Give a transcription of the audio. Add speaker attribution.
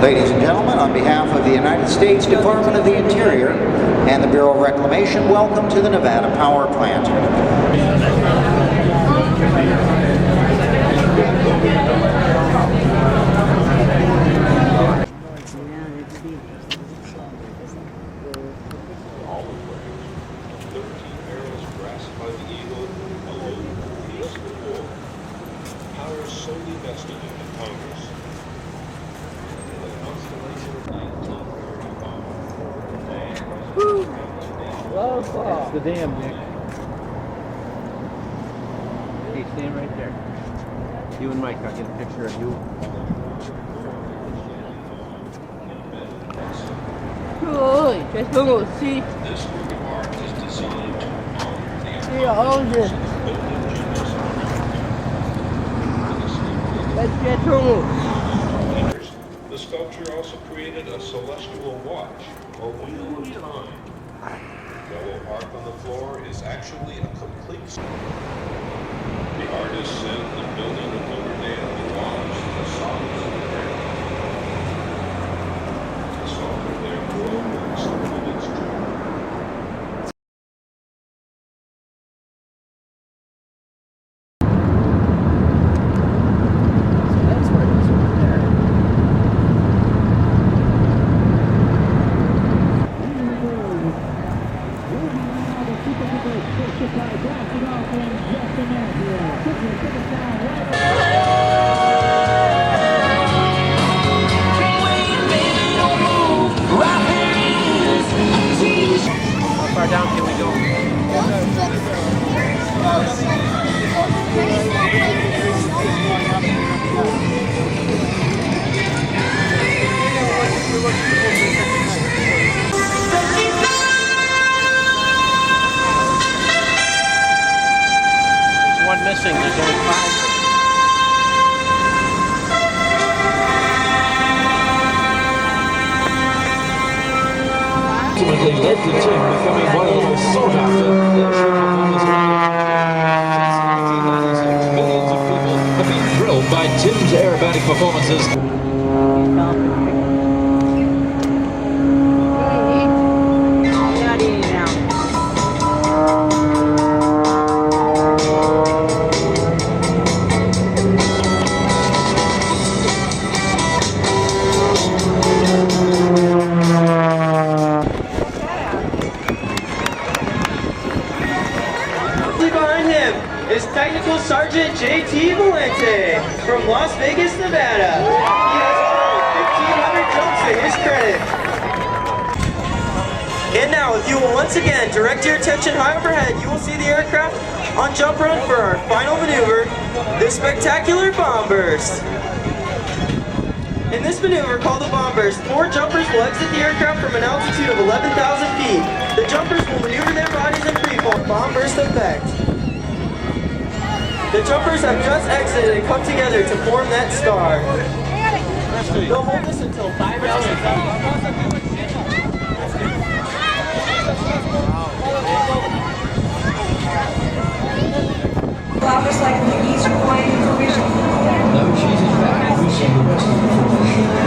Speaker 1: Ladies and gentlemen, on behalf of the United States Department of the Interior and the Bureau of Reclamation, welcome to the Nevada Power Plant.
Speaker 2: Power solely vested in Congress.
Speaker 3: That's the dam, Nick. Hey, stand right there. You and Mike, I'll get a picture of you.
Speaker 4: Oi, qu'est-ce que aussi?
Speaker 2: This work of art is designed to honor the The sculpture also created a celestial watch, a wheel of time. Yellow arc on the floor is actually a complete. The artist said the building of Notre Dame belongs to the Psalms of the Dead. The sculptor therefore works with its joy.
Speaker 3: How far down can we go? There's one missing. There's only 5.
Speaker 5: Ultimately led the team becoming one of the most sought after leisure performers around. Since 1996, millions of people have been thrilled by Tim's aerobatic performances.
Speaker 6: Behind him is Technical Sergeant J.T. Valente from Las Vegas, Nevada. He has over 1,500 jumps to his credit. And now, if you will once again direct your attention high overhead, you will see the aircraft on jump run for our final maneuver, the spectacular bomb burst. In this maneuver, called the bomb burst, 4 jumpers will exit the aircraft from an altitude of 11,000 feet. The jumpers will maneuver their bodies in freefall. Bomb burst effect. The jumpers have just exited and come together to form that star. They'll hold this until 5 hours.
Speaker 7: Flowers like the ease your point for vision.
Speaker 5: No, she's in fact losing the rest of the